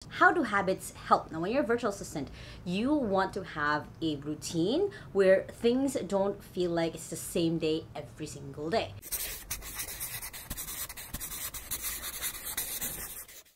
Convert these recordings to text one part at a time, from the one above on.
How do habits help? Now, when you're a virtual assistant, you want to have a routine where things don't feel like it's the same day every single day.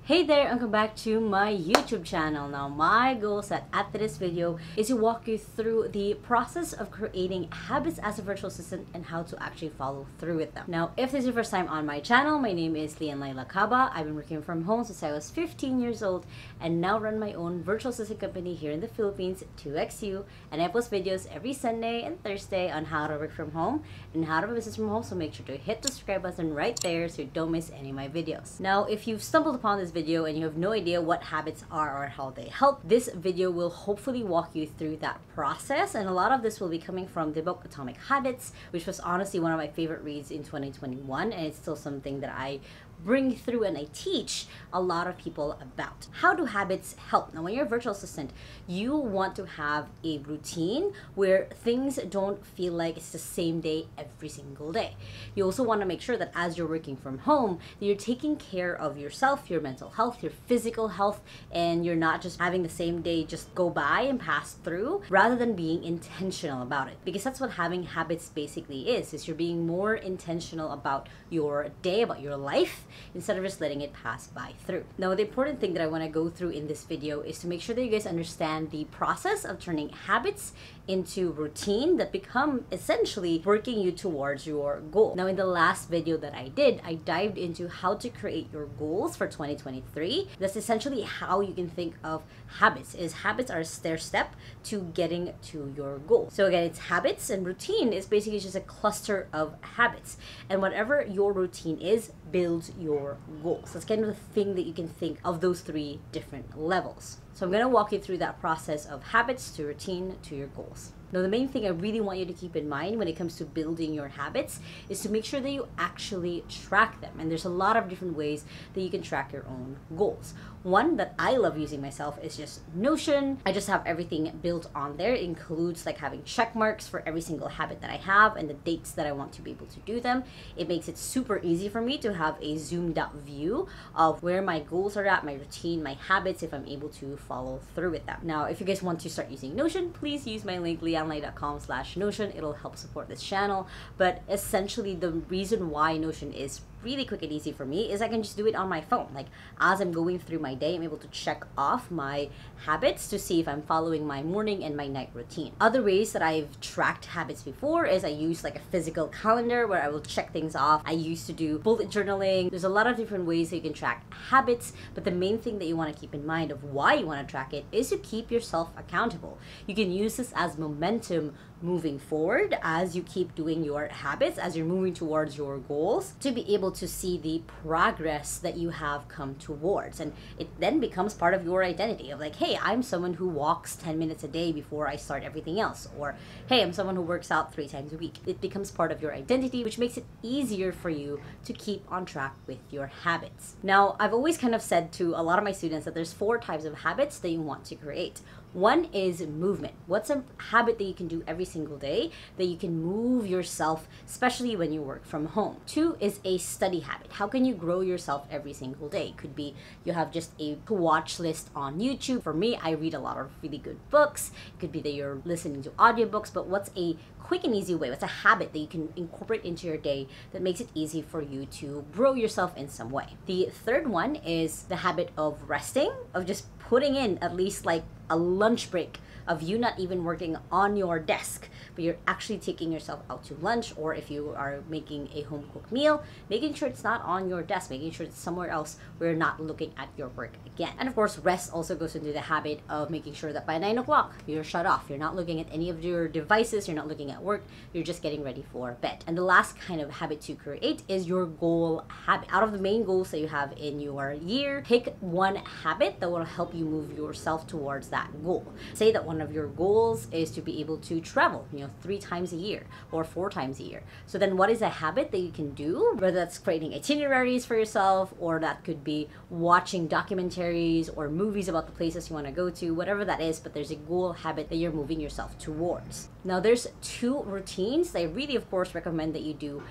Hey there, welcome back to my YouTube channel. Now, my goal set at this video is to walk you through the process of creating habits as a virtual assistant and how to actually follow through with them. Now, if this is your first time on my channel, my name is Lai Lacaba. I've been working from home since I was 15 years old and now run my own virtual assistant company here in the Philippines, 2XU, and I post videos every Sunday and Thursday on how to work from home and how to run business from home, so make sure to hit the subscribe button right there so you don't miss any of my videos. Now, if you've stumbled upon this video and you have no idea what habits are or how they help, this video will hopefully walk you through that process, and a lot of this will be coming from the book Atomic Habits, which was honestly one of my favorite reads in 2021, and it's still something that I bring through and I teach a lot of people about. How do habits help? Now, when you're a virtual assistant, you want to have a routine where things don't feel like it's the same day every single day. You also want to make sure that as you're working from home, that you're taking care of yourself, your mental health, your physical health, and you're not just having the same day just go by and pass through, rather than being intentional about it. Because that's what having habits basically is you're being more intentional about your day, about your life, instead of just letting it pass by through. Now, the important thing that I want to go through in this video is to make sure that you guys understand the process of turning habits into routine that become essentially working you towards your goal. Now, in the last video that I did, I dived into how to create your goals for 2023. That's essentially how you can think of habits. Habits are a stair step to getting to your goal. So again, it's habits, and routine is basically just a cluster of habits. And whatever your routine is, builds your goals. That's kind of the thing that you can think of those three different levels. So I'm going to walk you through that process of habits to routine to your goals. Now, the main thing I really want you to keep in mind when it comes to building your habits is to make sure that you actually track them. And there's a lot of different ways that you can track your own goals. One that I love using myself is just Notion. I just have everything built on there. It includes like having check marks for every single habit that I have and the dates that I want to be able to do them. It makes it super easy for me to have a zoomed out view of where my goals are at, my routine, my habits, if I'm able to follow through with them. Now, if you guys want to start using Notion, please use my link lianlai.com/Notion. It'll help support this channel. But essentially, the reason why Notion is really quick and easy for me is I can just do it on my phone. Like, as I'm going through my day, I'm able to check off my habits to see if I'm following my morning and my night routine. Other ways that I've tracked habits before is I use like a physical calendar where I will check things off. I used to do bullet journaling. There's a lot of different ways that you can track habits, but the main thing that you want to keep in mind of why you want to track it is to keep yourself accountable. You can use this as momentum moving forward as you keep doing your habits, as you're moving towards your goals, to be able to see the progress that you have come towards. And it then becomes part of your identity of like, hey, I'm someone who walks 10 minutes a day before I start everything else. Or, hey, I'm someone who works out 3 times a week. It becomes part of your identity, which makes it easier for you to keep on track with your habits. Now, I've always kind of said to a lot of my students that there's 4 types of habits that you want to create. One is movement. What's a habit that you can do every single day that you can move yourself, especially when you work from home? 2 is a study habit. How can you grow yourself every single day? It could be you have just a watch list on YouTube. For me, I read a lot of really good books. It could be that you're listening to audiobooks, but what's a quick and easy way? What's a habit that you can incorporate into your day that makes it easy for you to grow yourself in some way? The third one is the habit of resting, of just putting in at least like a lunch break of you not even working on your desk, but you're actually taking yourself out to lunch, or if you are making a home cooked meal, making sure it's not on your desk, making sure it's somewhere else where you're not looking at your work again. And of course, rest also goes into the habit of making sure that by 9 o'clock, you're shut off. You're not looking at any of your devices, you're not looking at work, you're just getting ready for bed. And the last kind of habit to create is your goal habit. Out of the main goals that you have in your year, pick one habit that will help you move yourself towards that goal. Say that one of your goals is to be able to travel, 3 times a year or 4 times a year. So then what is a habit that you can do? Whether that's creating itineraries for yourself, or that could be watching documentaries or movies about the places you want to go to, whatever that is, but there's a goal habit that you're moving yourself towards. Now, there's 2 routines that I really, of course, recommend that you do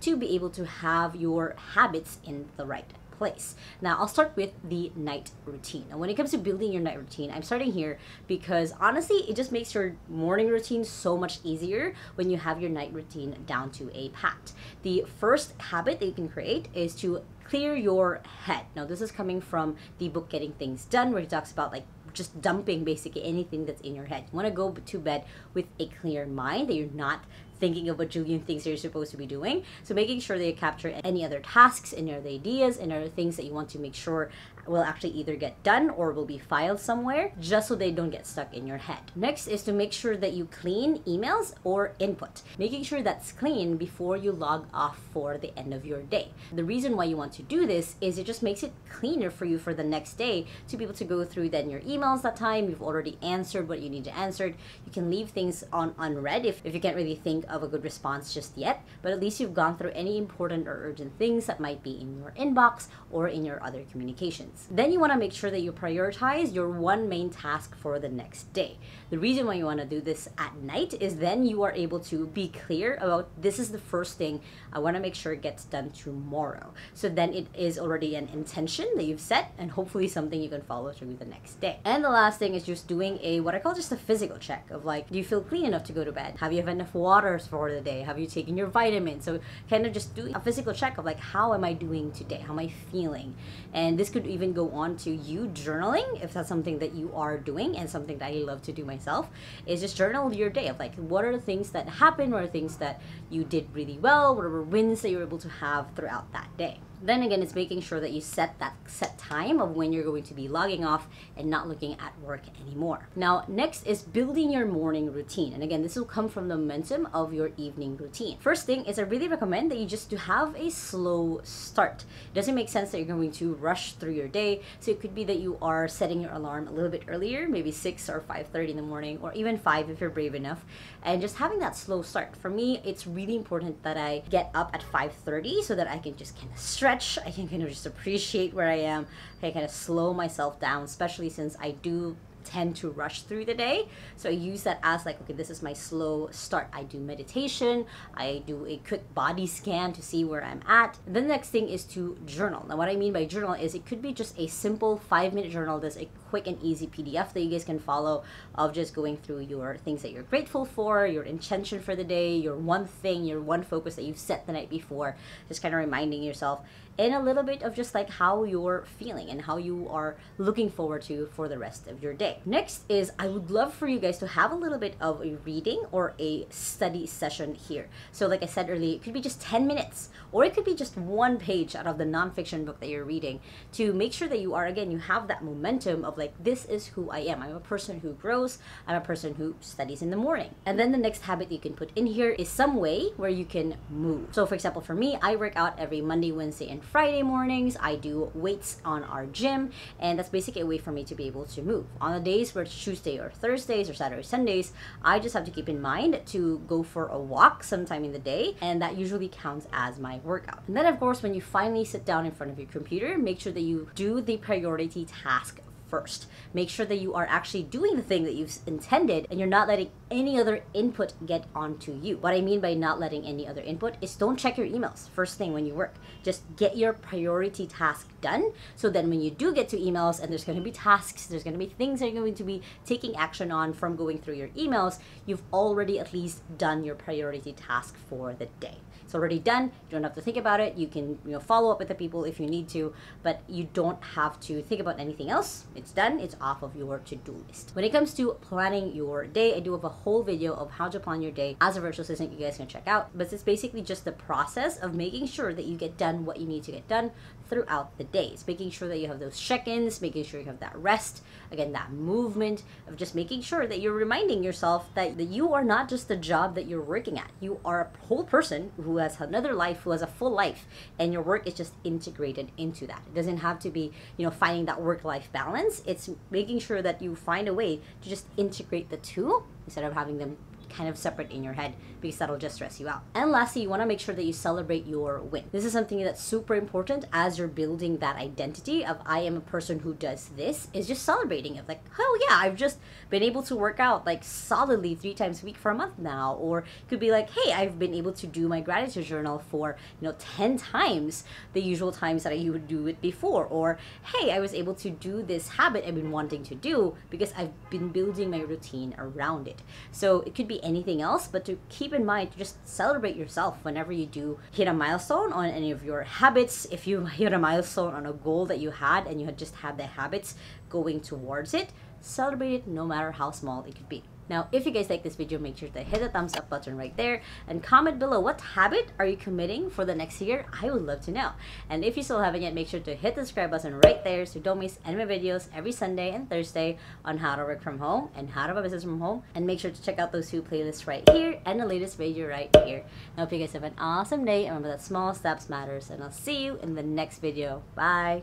to be able to have your habits in the right place. Now, I'll start with the night routine. And when it comes to building your night routine, I'm starting here because honestly, it just makes your morning routine so much easier when you have your night routine down to a pat. The first habit that you can create is to clear your head. Now, this is coming from the book Getting Things Done, where he talks about like just dumping basically anything that's in your head. You want to go to bed with a clear mind, that you're not thinking of a jillion things that you're supposed to be doing. So making sure that you capture any other tasks, any other ideas, and other things that you want to make sure will actually either get done or will be filed somewhere, just so they don't get stuck in your head. Next is to make sure that you clean emails or input. Making sure that's clean before you log off for the end of your day. The reason why you want to do this is it just makes it cleaner for you for the next day to be able to go through then your emails that time. You've already answered what you need to answer. You can leave things on unread if you can't really think of a good response just yet, but at least you've gone through any important or urgent things that might be in your inbox or in your other communications. Then you want to make sure that you prioritize your one main task for the next day. The reason why you want to do this at night is then you are able to be clear about this is the first thing I want to make sure it gets done tomorrow. So then it is already an intention that you've set and hopefully something you can follow through the next day. And the last thing is just doing what I call just a physical check of like, do you feel clean enough to go to bed? Have you had enough water for the day? Have you taken your vitamins? So kind of just doing a physical check of like, how am I doing today? How am I feeling? And this could even go on to you journaling, if that's something that you are doing, and something that I love to do myself, is just journal your day of like, what are the things that happened, what are things that you did really well, what are wins that you were able to have throughout that day. Then again, it's making sure that you set that set time of when you're going to be logging off and not looking at work anymore. Now, next is building your morning routine. And again, this will come from the momentum of your evening routine. First thing is I really recommend that you just to have a slow start. It doesn't make sense that you're going to rush through your day. So it could be that you are setting your alarm a little bit earlier, maybe 6 or 5:30 in the morning, or even 5 if you're brave enough. And just having that slow start. For me, it's really important that I get up at 5:30 so that I can just kind of stretch. I can kind of just appreciate where I am. I can kind of slow myself down, especially since I do tend to rush through the day. So I use that as like, okay, this is my slow start. I do meditation. I do a quick body scan to see where I'm at. And then the next thing is to journal. Now, what I mean by journal is it could be just a simple 5-minute journal. That's a quick and easy PDF that you guys can follow of just going through your things that you're grateful for, your intention for the day, your one thing, your one focus that you've set the night before, just kind of reminding yourself, and a little bit of just like how you're feeling and how you are looking forward to for the rest of your day. Next is I would love for you guys to have a little bit of a reading or a study session here. So like I said earlier, it could be just 10 minutes or it could be just one page out of the nonfiction book that you're reading to make sure that you are, again, you have that momentum of like, this is who I am. I'm a person who grows. I'm a person who studies in the morning. And then the next habit you can put in here is some way where you can move. So for example, for me, I work out every Monday, Wednesday, and Friday mornings. I do weights on our gym, and that's basically a way for me to be able to move. On the days where it's Tuesday or Thursdays or Saturday or Sundays, I just have to keep in mind to go for a walk sometime in the day, and that usually counts as my workout. And then of course, when you finally sit down in front of your computer, make sure that you do the priority task first. Make sure that you are actually doing the thing that you've intended and you're not letting any other input get onto you. What I mean by not letting any other input is don't check your emails first thing when you work. Just get your priority task done, so then when you do get to emails and there's going to be tasks, there's going to be things that you're going to be taking action on from going through your emails, you've already at least done your priority task for the day. It's already done. You don't have to think about it. You can, follow up with the people if you need to, but you don't have to think about anything else. It's done. It's off of your to-do list. When it comes to planning your day, I do have a whole video of how to plan your day as a virtual assistant you guys can check out, but it's basically just the process of making sure that you get done what you need to get done throughout the days, making sure that you have those check-ins, making sure you have that rest, again, that movement of just making sure that you're reminding yourself that you are not just the job that you're working at. You are a whole person who has another life, who has a full life, and your work is just integrated into that. It doesn't have to be, finding that work-life balance. It's making sure that you find a way to just integrate the two instead of having them kind of separate in your head, because that'll just stress you out. And lastly, you want to make sure that you celebrate your win. This is something that's super important as you're building that identity of I am a person who does this, is just celebrating it. Like, oh yeah, I've just been able to work out like solidly 3 times a week for a month now. Or it could be like, hey, I've been able to do my gratitude journal for 10 times the usual times that I would do it before. Or hey, I was able to do this habit I've been wanting to do because I've been building my routine around it. So it could be anything else, but to keep in mind to just celebrate yourself whenever you do hit a milestone on any of your habits. If you hit a milestone on a goal that you had and you had just had the habits going towards it, celebrate it no matter how small it could be. Now, if you guys like this video, make sure to hit the thumbs up button right there and comment below what habit are you committing for the next year. I would love to know. And if you still haven't yet, make sure to hit the subscribe button right there so you don't miss any of my videos every Sunday and Thursday on how to work from home and how to have a business from home. And make sure to check out those 2 playlists right here and the latest video right here. I hope you guys have an awesome day. And remember that small steps matters. And I'll see you in the next video. Bye!